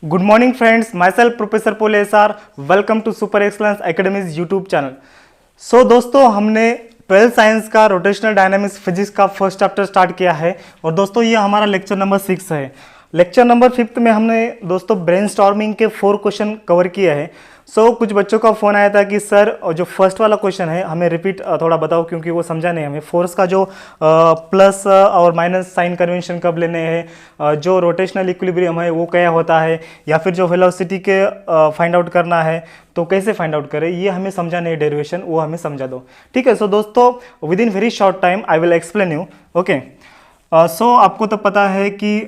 Good morning friends, myself Professor Pole SR, welcome to Super Excellence Academies YouTube channel. दोस्तों हमने 12th science का rotational dynamics physics का first chapter start किया है और दोस्तों ये हमारा लेक्चर नंबर 6 है। लेक्चर नंबर 5 में हमने दोस्तों ब्रेनस्टॉर्मिंग के 4 क्वेश्चन कवर किए हैं। कुछ बच्चों का फ़ोन आया था कि सर जो फर्स्ट वाला क्वेश्चन है हमें रिपीट थोड़ा बताओ, क्योंकि वो समझा नहीं हमें। फोर्स का जो प्लस और माइनस साइन कन्वेंशन कब लेने हैं, जो रोटेशनल इक्विलिब्रियम है वो क्या होता है, या फिर जो वेलोसिटी के फाइंड आउट करना है तो कैसे फाइंड आउट करें, ये हमें समझा नहीं डेरिवेशन, वो हमें समझा दो। ठीक है। दोस्तों with in very short time I will explain you. Okay. आपको तो पता है कि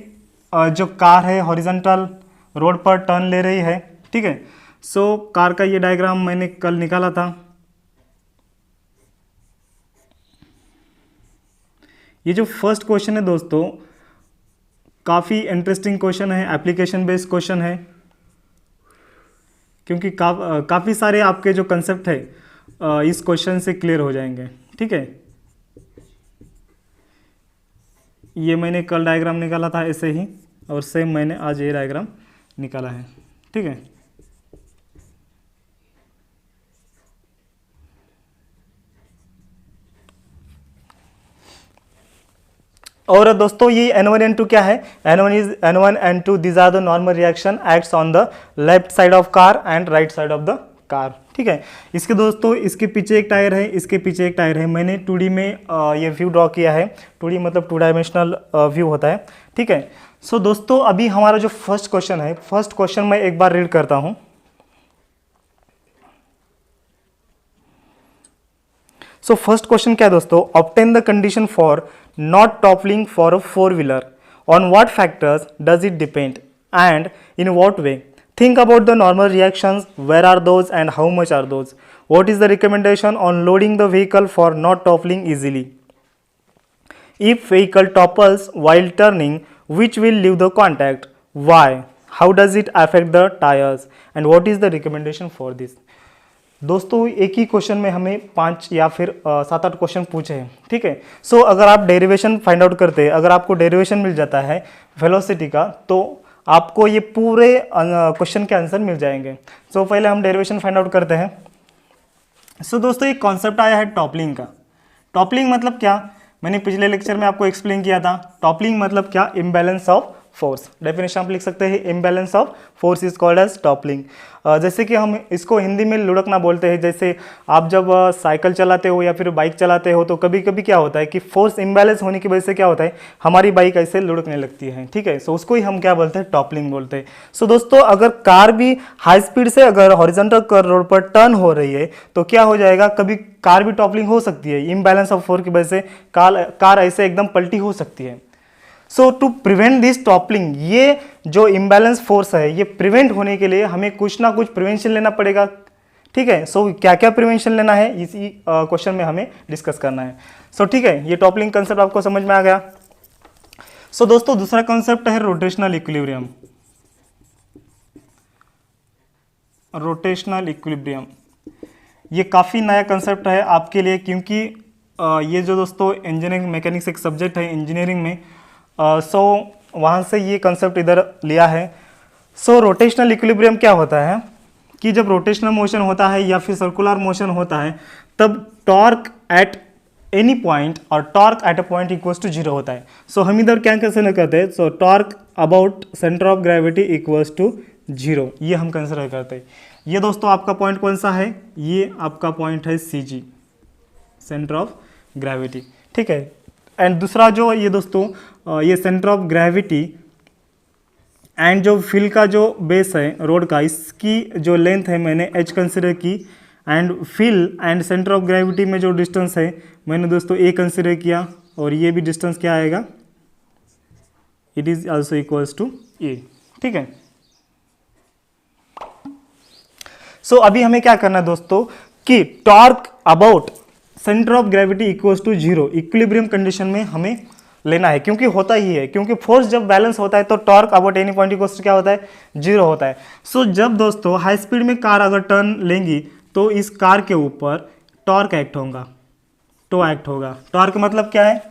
जो कार है हॉरिजॉन्टल रोड पर टर्न ले रही है। ठीक है। कार का ये डायग्राम मैंने कल निकाला था। ये जो फर्स्ट क्वेश्चन है दोस्तों काफ़ी इंटरेस्टिंग क्वेश्चन है, एप्लीकेशन बेस्ड क्वेश्चन है, क्योंकि काफ़ी सारे आपके जो कंसेप्ट है इस क्वेश्चन से क्लियर हो जाएंगे। ठीक है। ये मैंने कल डायग्राम निकाला था ऐसे ही, और सेम मैंने आज ये डायग्राम निकाला है। ठीक है। और दोस्तों ये N1 N2 क्या है? N1 N2 these are the normal reaction acts on the left side of car and right side of the car। ठीक है। इसके दोस्तों इसके पीछे एक टायर है, इसके पीछे एक टायर है। मैंने 2D में ये व्यू ड्रॉ किया है। 2D मतलब 2 डायमेंशनल व्यू होता है। ठीक है। दोस्तों अभी हमारा जो फर्स्ट क्वेश्चन है, फर्स्ट क्वेश्चन मैं एक बार रीड करता हूँ। फर्स्ट क्वेश्चन क्या है दोस्तों? Obtain the condition for not toppling for a 4-wheeler. On what factors does it depend and in what way? Think about the normal reactions. Where are those and how much are those? What is the recommendation on loading the vehicle for not toppling easily? If vehicle topples while turning, which will leave the contact? Why? How does it affect the tires? And what is the recommendation for this? दोस्तों एक ही question में हमें 5 या फिर 7-8 question पूछे हैं। ठीक है। अगर आप डेरिवेशन फाइंड आउट करते हैं, अगर आपको डेरिवेशन मिल जाता है वेलोसिटी का, तो आपको ये पूरे क्वेश्चन के आंसर मिल जाएंगे। पहले हम डेरिवेशन फाइंड आउट करते हैं। दोस्तों एक कॉन्सेप्ट आया है टॉपलिंग का। टॉपलिंग मतलब क्या? मैंने पिछले लेक्चर में आपको एक्सप्लेन किया था। टॉपलिंग मतलब क्या? Imbalance of force. डेफिनेशन आप लिख सकते हैं, imbalance of force is called as toppling. जैसे कि हम इसको हिंदी में लुढ़कना बोलते हैं। जैसे आप जब साइकिल चलाते हो या फिर बाइक चलाते हो तो कभी कभी क्या होता है कि फोर्स इम्बैलेंस होने की वजह से क्या होता है, हमारी बाइक ऐसे लुढ़कने लगती है। ठीक है। उसको ही हम क्या बोलते हैं? टॉपलिंग बोलते हैं। दोस्तों अगर कार भी हाई स्पीड से अगर हॉरिजॉन्टल रोड पर टर्न हो रही है तो क्या हो जाएगा, कभी कार भी टॉपलिंग हो सकती है। इम्बैलेंस ऑफ फोर्स की वजह से कार ऐसे एकदम पलटी हो सकती है। टू प्रिवेंट दिस टॉपलिंग, ये जो इम्बैलेंस फोर्स है ये प्रिवेंट होने के लिए हमें कुछ ना कुछ प्रिवेंशन लेना पड़ेगा। ठीक है। क्या क्या प्रिवेंशन लेना है इसी क्वेश्चन में हमें डिस्कस करना है। ठीक है, ये टॉपलिंग कंसेप्ट आपको समझ में आ गया। दोस्तों दूसरा कंसेप्ट है रोटेशनल इक्विलिब्रियम। रोटेशनल इक्विलिब्रियम ये काफ़ी नया कंसेप्ट है आपके लिए, क्योंकि ये जो दोस्तों इंजीनियरिंग मैकेनिक्स एक सब्जेक्ट है इंजीनियरिंग में, वहाँ से ये कंसेप्ट इधर लिया है। रोटेशनल इक्विलिब्रियम क्या होता है कि जब रोटेशनल मोशन होता है या फिर सर्कुलर मोशन होता है तब टॉर्क एट एनी पॉइंट और torque at a point equals to 0 होता है। हम इधर क्या कंसिडर करते हैं? Torque about centre of gravity equals to 0, ये हम कंसिडर करते हैं। ये दोस्तों आपका पॉइंट कौन सा है? ये आपका पॉइंट है CG, सेंटर ऑफ ग्रेविटी। ठीक है। एंड दूसरा जो ये दोस्तों ये सेंटर ऑफ ग्रेविटी एंड जो फिल का जो बेस है रोड का, इसकी जो लेंथ है मैंने h कंसिडर की, and fill and centre of gravity में जो डिस्टेंस है मैंने दोस्तों a कंसिडर किया, और ये भी डिस्टेंस क्या आएगा? It is also equals to a। ठीक है। अभी हमें क्या करना है दोस्तों कि torque about centre of gravity equals to 0 equilibrium condition में हमें लेना है, क्योंकि होता ही है, क्योंकि फोर्स जब बैलेंस होता है तो torque about any point equals to क्या होता है? 0 होता है। जब दोस्तों हाई स्पीड में कार अगर टर्न लेंगी तो इस कार के ऊपर टॉर्क एक्ट होगा, टो एक्ट होगा। टॉर्क मतलब क्या है?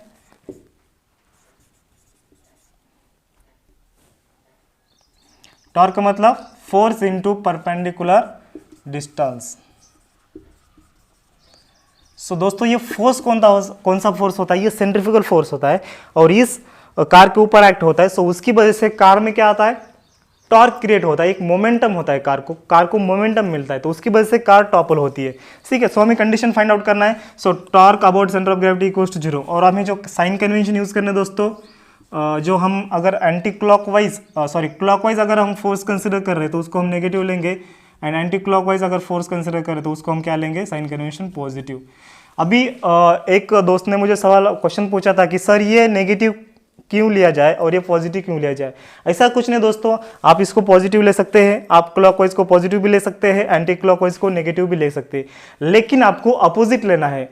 टॉर्क का मतलब force into perpendicular distance. So दोस्तों ये फोर्स कौन सा फोर्स होता है, ये सेंट्रीफ्यूगल फोर्स होता है और इस कार के ऊपर एक्ट होता है। सो उसकी वजह से कार में क्या आता है, टॉर्क क्रिएट होता है, एक मोमेंटम होता है, कार को मोमेंटम मिलता है, तो उसकी वजह से कार टॉपल होती है। ठीक है, सो हमें कंडीशन फाइंड आउट करना है। So torque about centre of gravity equals to 0 और हमें जो साइन कन्वेंशन यूज करना है दोस्तों, जो हम अगर एंटी क्लॉकवाइज अगर हम फोर्स कंसिडर कर रहे हैं तो उसको हम नेगेटिव लेंगे, एंड एंटी क्लॉकवाइज अगर फोर्स कंसिडर करें तो उसको हम क्या लेंगे, साइन कन्वेंशन पॉजिटिव। अभी एक दोस्त ने मुझे क्वेश्चन पूछा था कि सर ये नेगेटिव क्यों लिया जाए और ये पॉजिटिव क्यों लिया जाए। ऐसा कुछ नहीं दोस्तों, आप इसको पॉजिटिव ले सकते हैं, आप क्लॉकवाइज को पॉजिटिव भी ले सकते हैं, एंटी क्लॉकवाइज को नेगेटिव भी ले सकते हैं, लेकिन आपको अपोजिट लेना है।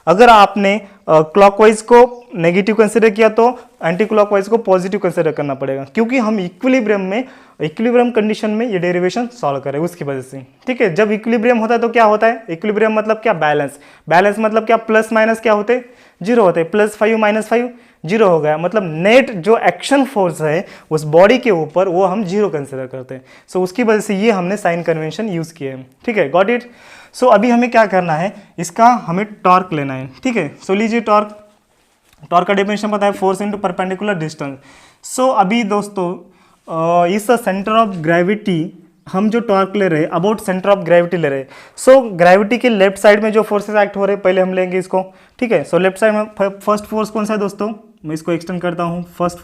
अगर आपने क्लॉकवाइज को नेगेटिव कंसिडर किया तो एंटी क्लॉकवाइज को पॉजिटिव कंसिडर करना पड़ेगा, क्योंकि हम इक्विलिब्रियम कंडीशन में ये डेरिवेशन सॉल्व करें उसकी वजह से। ठीक है, जब इक्विलिब्रियम होता है तो क्या होता है, इक्विलिब्रियम मतलब क्या, बैलेंस मतलब क्या, प्लस माइनस क्या होते हैं, 0 होते हैं, +5 -5 0 हो गया, मतलब नेट जो एक्शन फोर्स है उस बॉडी के ऊपर वो हम 0 कंसिडर करते हैं। सो उसकी वजह से ये हमने साइन कन्वेंशन यूज किए हैं। ठीक है, गॉट इट। सो अभी हमें क्या करना है, इसका हमें टॉर्क लेना है। ठीक है, सो लीजिए टॉर्क का डेफिनेशन पता है, फोर्स इनटू परपेंडिकुलर डिस्टेंस। सो अभी दोस्तों इस सेंटर ऑफ ग्रेविटी हम जो टॉर्क ले रहे हैं, अबाउट सेंटर ऑफ ग्रेविटी ले रहे हैं। सो ग्रेविटी के लेफ्ट साइड में जो फोर्सेस एक्ट हो रहे हैं पहले हम लेंगे इसको। ठीक है, सो लेफ्ट साइड में फर्स्ट फोर्स कौन सा है दोस्तों, मैं इसको एक्सटेंड करता हूँ, फर्स्ट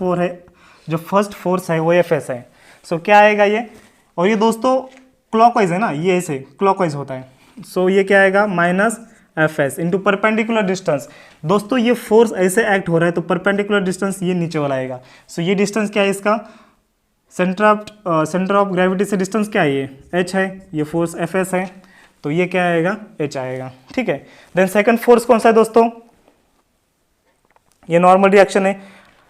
फोर्स है वो Fs है। सो क्या आएगा ये, और ये दोस्तों क्लॉकवाइज है ना, ये ऐसे क्लॉकवाइज होता है। सो ये क्या आएगा, -Fs इंटू परपेंडिकुलर डिस्टेंस। दोस्तों ये फोर्स ऐसे एक्ट हो रहा है तो परपेंडिकुलर डिस्टेंस ये नीचे वाला आएगा। सो ये डिस्टेंस क्या है इसका, सेंटर ऑफ ग्रेविटी से डिस्टेंस क्या है, ये h है, ये फोर्स Fs है, तो ये क्या आएगा, h आएगा। ठीक है, देन सेकंड फोर्स कौन सा है दोस्तों, ये नॉर्मल रिएक्शन है,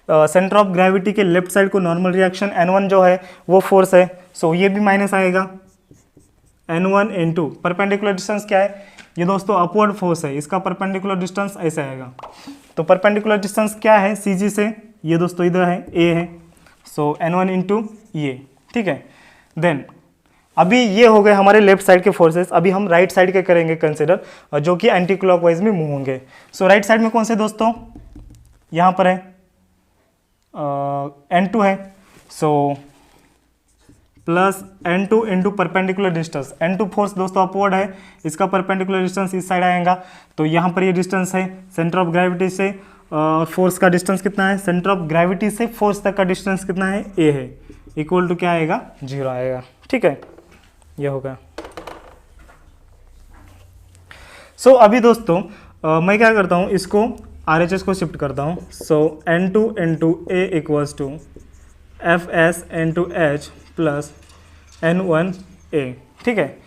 सेंटर ऑफ ग्रेविटी के लेफ्ट साइड को नॉर्मल रिएक्शन N1 जो है वो फोर्स है। सो ये भी माइनस आएगा, N1 इंटू परपेंडिकुलर डिस्टेंस क्या है, ये दोस्तों अपवर्ड फोर्स है, इसका परपेंडिकुलर डिस्टेंस ऐसे आएगा। तो परपेंडिकुलर डिस्टेंस क्या है CG से, ये दोस्तों इधर है A है, सो N1 इंटू ये। ठीक है, देन अभी ये हो गए हमारे लेफ्ट साइड के फोर्सेस। अभी हम राइट साइड के करेंगे कंसिडर, जो कि एंटी क्लॉकवाइज में मूव होंगे। सो राइट साइड में कौन से दोस्तों, यहाँ पर है N2 है, so plus N2 into perpendicular distance. N2 force दोस्तों अपवर्ड है, इसका परपेंडिकुलर डिस्टेंस इस साइड आएगा, तो यहाँ पर ये डिस्टेंस है सेंटर ऑफ ग्रेविटी से फोर्स का डिस्टेंस कितना है, सेंटर ऑफ ग्रेविटी से फोर्स तक का डिस्टेंस कितना है, A है, इक्वल टू क्या आएगा, 0 आएगा। ठीक है, ये होगा। सो अभी दोस्तों मैं क्या करता हूँ, इसको RHS को शिफ्ट करता हूँ। So N2 into A equals to Fs into H plus N1A। ठीक है,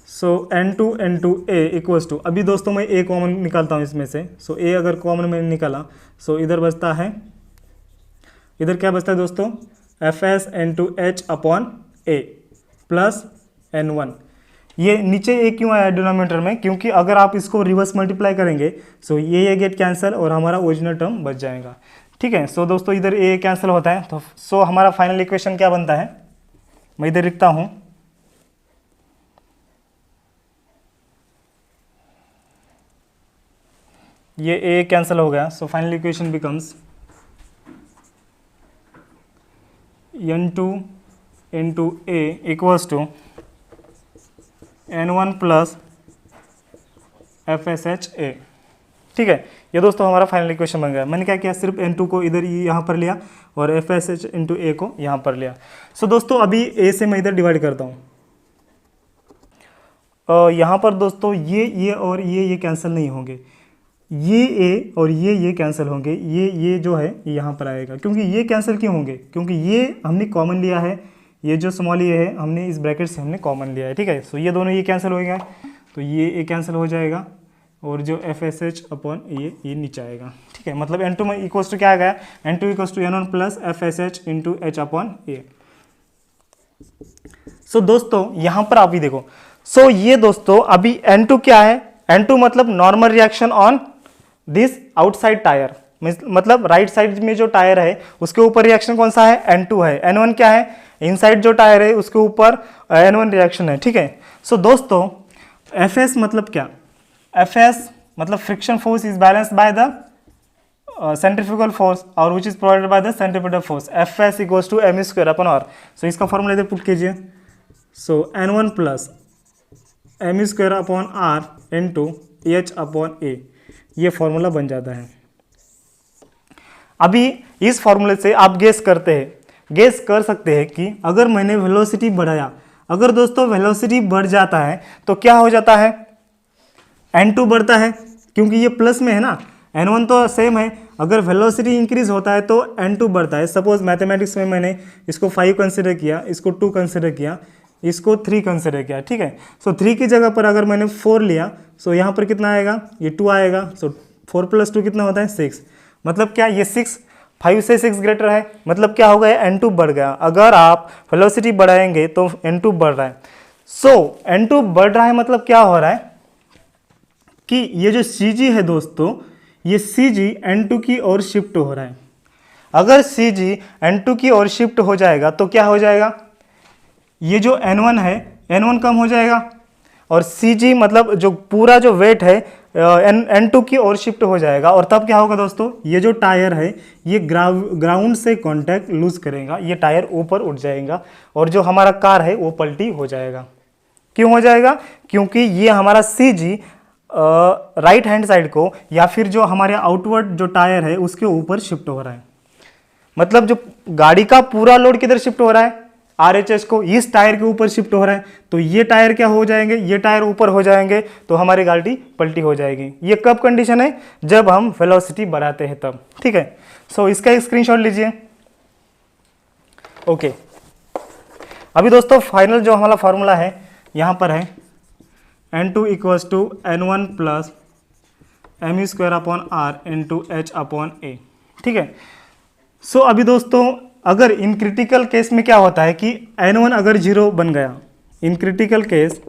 so N2 into A equals to, अभी दोस्तों मैं A कॉमन निकालता हूँ इसमें से। सो A अगर कॉमन मैंने निकाला, सो इधर बचता है, इधर क्या बचता है दोस्तों, Fs into H upon A plus N1। ये नीचे A क्यों आया डिनोमिनेटर में, क्योंकि अगर आप इसको रिवर्स मल्टीप्लाई करेंगे सो ये गेट कैंसिल और हमारा ओरिजिनल टर्म बच जाएगा। ठीक है, सो दोस्तों इधर A कैंसिल होता है, तो सो हमारा फाइनल इक्वेशन क्या बनता है, मैं इधर लिखता हूँ, ये A कैंसिल हो गया। So final equation becomes N2 into A equals to N1 plus FSHA। ठीक है, ये दोस्तों हमारा फाइनल इक्वेशन बन गया। मैंने क्या किया, सिर्फ N2 को इधर यहाँ पर लिया और FSH इंटू A को यहाँ पर लिया। सो दोस्तों अभी A से मैं इधर डिवाइड करता हूँ, यहाँ पर दोस्तों ये और ये कैंसिल नहीं होंगे, ये A और ये कैंसिल होंगे, ये जो है यहाँ पर आएगा। क्योंकि ये कैंसिल क्यों होंगे, क्योंकि ये हमने कॉमन लिया है, ये जो स्मॉल ये है हमने इस ब्रैकेट से हमने कॉमन लिया है। ठीक है, सो ये दोनों ये कैंसिल हो गया, तो ये A कैंसिल हो जाएगा और जो FSH अपॉन ये नीचे आएगा। ठीक है, मतलब N2 में इक्वल्स टू क्या आ गया, N2 equals to N1 plus FSH into H upon A। So दोस्तों यहाँ पर आप भी देखो, सो ये दोस्तों अभी N2 क्या है, N2 मतलब normal reaction on this outside tyre, मतलब राइट साइड में जो टायर है उसके ऊपर रिएक्शन कौन सा है, N2 है। N1 क्या है, इनसाइड जो टायर है उसके ऊपर N1 रिएक्शन है, ठीक है। सो दोस्तों Fs मतलब क्या, Fs मतलब friction force is balanced by the centrifugal force और which is provided by the centripetal force. Fs equals to m square upon r। So इसका फॉर्मूला इधर पुट कीजिए। So N1 plus m square upon r into H upon A, ये formula बन जाता है। अभी इस फॉर्मूले से आप गेस कर सकते हैं कि अगर मैंने वेलोसिटी बढ़ाया, अगर दोस्तों वेलोसिटी बढ़ जाता है तो क्या हो जाता है, n2 बढ़ता है, क्योंकि ये प्लस में है ना, n1 तो सेम है। अगर वेलोसिटी इंक्रीज होता है तो n2 बढ़ता है। सपोज मैथमेटिक्स में मैंने इसको 5 कंसिडर किया, इसको 2 कंसिडर किया, इसको 3 कंसिडर किया, ठीक है। सो 3 की जगह पर अगर मैंने 4 लिया, सो यहाँ पर कितना आएगा, ये 2 आएगा। सो 4 + 2 कितना होता है 6। मतलब क्या, ये 6 5 से 6 ग्रेटर है, मतलब क्या हो गया, n2 बढ़ गया। अगर आप वेलोसिटी बढ़ाएंगे तो n2 बढ़ रहा है। सो n2 बढ़ रहा है मतलब क्या हो रहा है कि ये जो cg है दोस्तों, ये cg n2 की ओर शिफ्ट हो रहा है। अगर cg n2 की ओर शिफ्ट हो जाएगा तो क्या हो जाएगा, ये जो n1 है n1 कम हो जाएगा और cg मतलब जो पूरा जो वेट है n2 की ओर शिफ्ट हो जाएगा। और तब क्या होगा दोस्तों, ये जो टायर है ये ग्राउंड से कांटेक्ट लूज करेगा, ये टायर ऊपर उठ जाएगा और जो हमारा कार है वो पलटी हो जाएगा। क्यों हो जाएगा, क्योंकि ये हमारा cg राइट हैंड साइड को या फिर जो हमारे आउटवर्ड जो टायर है उसके ऊपर शिफ्ट हो रहा है। मतलब जो गाड़ी का पूरा लोड किधर शिफ्ट हो रहा है, RHS को इस टायर के ऊपर शिफ्ट हो रहा है। तो ये टायर क्या हो जाएंगे, ये टायर ऊपर हो जाएंगे तो हमारी गाड़ी पलटी हो जाएगी। ये कब कंडीशन है, जब हम वेलोसिटी बढ़ाते हैं तब, ठीक है। सो इसका एक स्क्रीनशॉट लीजिए। ओके, अभी दोस्तों फाइनल जो हमारा फॉर्मूला है यहाँ पर है n2 equals to n1 plus m square upon r into H upon A, ठीक है। सो अभी दोस्तों अगर इन क्रिटिकल केस में क्या होता है कि n1 अगर 0 बन गया, in critical case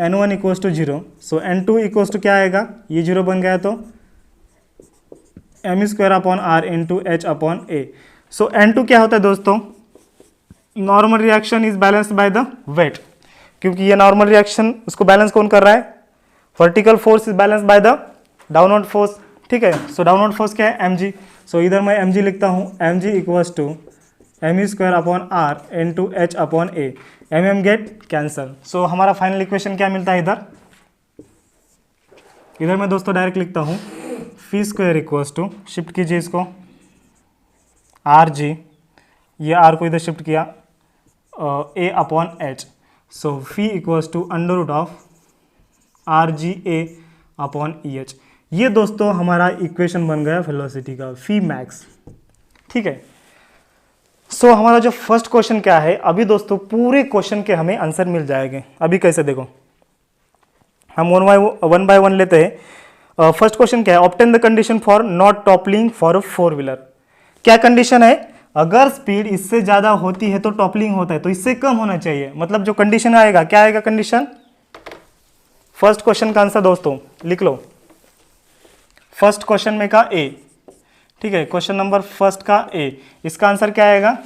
n1 equals to 0, so n2 equals to क्या आएगा, ये 0 बन गया तो m square upon r into H upon A. So n2 क्या होता है दोस्तों, normal reaction is balanced by the weight, क्योंकि ये नॉर्मल रिएक्शन उसको बैलेंस कौन कर रहा है, vertical force is balanced by the downward force, ठीक है। सो डाउनवर्ड फोर्स क्या है, mg। सो इधर मैं mg लिखता हूँ, mg equals to m square upon r into H upon A, mm get cancel. So हमारा फाइनल इक्वेशन क्या मिलता है, इधर मैं दोस्तों डायरेक्ट लिखता हूँ फी स्क्वायर इक्वल्स टू, शिफ्ट कीजिए इसको rg, ये r को इधर शिफ्ट किया a upon H. So phi equals to under root of rga upon E H. ये दोस्तों हमारा इक्वेशन बन गया वेलोसिटी का, फी मैक्स, ठीक है। सो हमारा जो फर्स्ट क्वेश्चन क्या है, अभी दोस्तों पूरे क्वेश्चन के हमें आंसर मिल जाएंगे। अभी कैसे देखो, हम वन बाय वन लेते हैं। फर्स्ट क्वेश्चन क्या है, obtain the condition for not toppling for a 4 wheeler. क्या कंडीशन है, अगर स्पीड इससे ज़्यादा होती है तो टॉपलिंग होता है, तो इससे कम होना चाहिए। मतलब जो कंडीशन आएगा, क्या आएगा कंडीशन, फर्स्ट क्वेश्चन का आंसर दोस्तों लिख लो, फर्स्ट क्वेश्चन में का ए, ठीक है। क्वेश्चन नंबर फर्स्ट का ए, इसका आंसर क्या आएगा,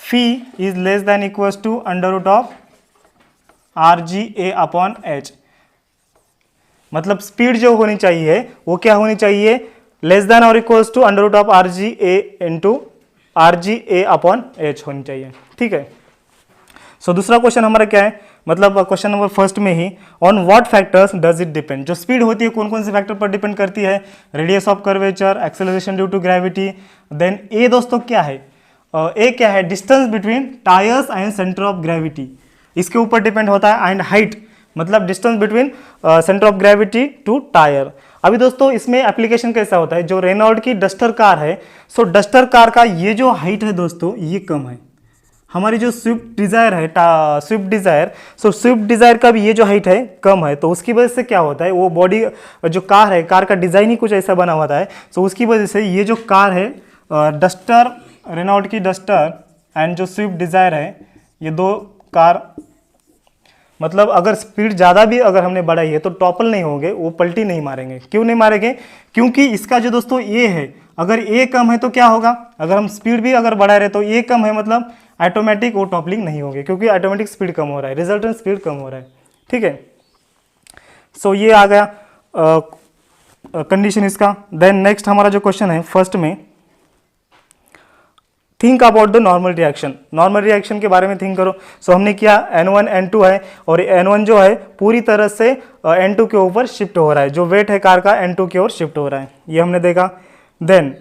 phi is less than equals to under root of rga upon H. मतलब स्पीड जो होनी चाहिए वो क्या होनी चाहिए, लेस देन और equals to under root of rga into rga upon H होनी चाहिए, ठीक है। सो दूसरा क्वेश्चन हमारा क्या है, मतलब क्वेश्चन नंबर फर्स्ट में ही, on what factors does it depend. जो स्पीड होती है कौन कौन से फैक्टर पर डिपेंड करती है, radius of curvature, acceleration due to gravity. Then ए दोस्तों क्या है, ए क्या है, distance between tyres and centre of gravity, इसके ऊपर डिपेंड होता है। एंड हाइट, मतलब distance between centre of gravity to tyre. अभी दोस्तों इसमें एप्लीकेशन कैसा होता है, जो रेनॉल्ड की डस्टर कार है, सो डस्टर कार का ये जो हाइट है दोस्तों ये कम है। हमारी जो स्विफ्ट डिज़ायर है, स्विफ्ट डिज़ायर, सो स्विफ्ट डिज़ायर का भी ये जो हाइट है कम है। तो उसकी वजह से क्या होता है, वो बॉडी जो कार है, कार का डिज़ाइन ही कुछ ऐसा बना हुआ है। सो उसकी वजह से ये जो कार है डस्टर, रेनॉल्ड की डस्टर एंड जो स्विफ्ट डिज़ायर है, ये दो कार मतलब अगर स्पीड ज़्यादा भी अगर हमने बढ़ाई है तो टॉपल नहीं होंगे, वो पलटी नहीं मारेंगे। क्यों नहीं मारेंगे? क्योंकि इसका जो दोस्तों ए है, अगर ए कम है तो क्या होगा, अगर हम स्पीड भी अगर बढ़ा रहे तो ए कम है मतलब ऑटोमेटिक वो टॉपलिंग नहीं होगी, क्योंकि ऑटोमेटिक स्पीड कम हो रहा है, रिजल्टेंट स्पीड कम हो रहा है। ठीक है, सो ये आ गया कंडीशन इसका। देन नेक्स्ट हमारा जो क्वेश्चन है फर्स्ट में, think about the normal reaction. Normal reaction के बारे में थिंक करो। सो हमने किया N1 N2 है और N1 जो है पूरी तरह से N2 के ऊपर शिफ्ट हो रहा है, जो वेट है कार का N2 की ओर शिफ्ट हो रहा है, ये हमने देखा। Then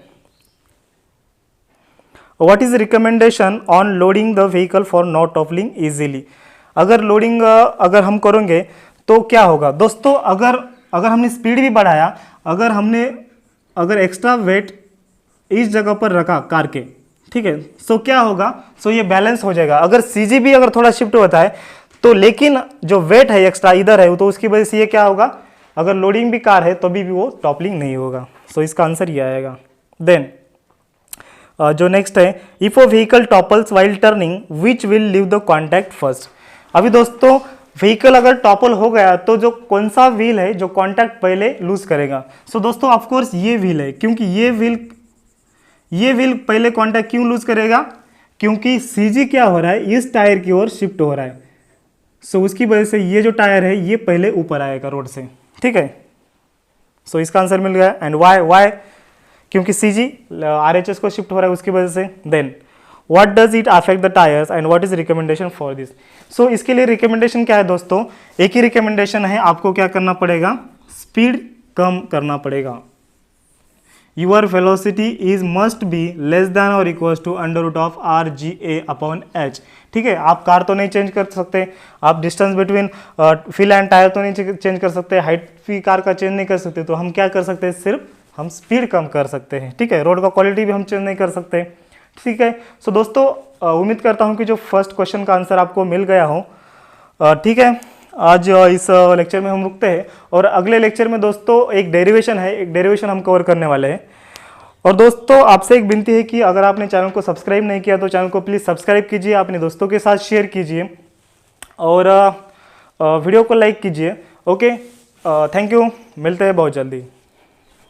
what is recommendation on loading the vehicle for not toppling easily. अगर लोडिंग अगर हम करेंगे तो क्या होगा दोस्तों, अगर हमने स्पीड भी बढ़ाया, अगर एक्स्ट्रा वेट इस जगह पर रखा कार के, ठीक है, सो क्या होगा, सो ये बैलेंस हो जाएगा। अगर सीजी भी अगर थोड़ा शिफ्ट होता है तो लेकिन जो वेट है एक्स्ट्रा इधर है तो उसकी वजह से ये क्या होगा, अगर लोडिंग भी कार है तो भी वो टॉपलिंग नहीं होगा। सो इसका आंसर ये आएगा। देन जो नेक्स्ट है, if a vehicle topples while turning which will leave the contact first. अभी दोस्तों व्हीकल अगर टॉपल हो गया तो जो कौन सा व्हील है जो कॉन्टैक्ट पहले लूज करेगा। सो दोस्तों ऑफकोर्स ये व्हील है, क्योंकि ये व्हील पहले कॉन्टैक्ट क्यों लूज करेगा, क्योंकि सीजी क्या हो रहा है, इस टायर की ओर शिफ्ट हो रहा है। सो उसकी वजह से ये जो टायर है ये पहले ऊपर आएगा रोड से। ठीक है, सो इसका आंसर मिल गया। एंड वाई, क्योंकि सीजी आरएचएस को शिफ्ट हो रहा है उसकी वजह से। Then what does it affect the tyres and what is recommendation for this. So इसके लिए रिकमेंडेशन क्या है दोस्तों, एक ही रिकमेंडेशन है, आपको क्या करना पड़ेगा, स्पीड कम करना पड़ेगा। Your velocity is must be less than और इक्वल टू √RGA/H। ठीक है, आप कार तो नहीं चेंज कर सकते, आप distance between wheel and tyre तो नहीं चेंज कर सकते, हाइट भी कार का चेंज नहीं कर सकते, तो हम क्या कर सकते हैं, सिर्फ हम स्पीड कम कर सकते हैं। ठीक है, रोड का क्वालिटी भी हम चेंज नहीं कर सकते। ठीक है, सो दोस्तों उम्मीद करता हूं कि जो फर्स्ट क्वेश्चन का आंसर आपको मिल गया हो। ठीक है, आज इस लेक्चर में हम रुकते हैं और अगले लेक्चर में दोस्तों एक डेरिवेशन है, एक डेरिवेशन हम कवर करने वाले हैं। और दोस्तों आपसे एक विनती है कि अगर आपने चैनल को सब्सक्राइब नहीं किया तो चैनल को प्लीज़ सब्सक्राइब कीजिए, अपने दोस्तों के साथ शेयर कीजिए और वीडियो को लाइक कीजिए। ओके, थैंक यू, मिलते हैं बहुत जल्दी।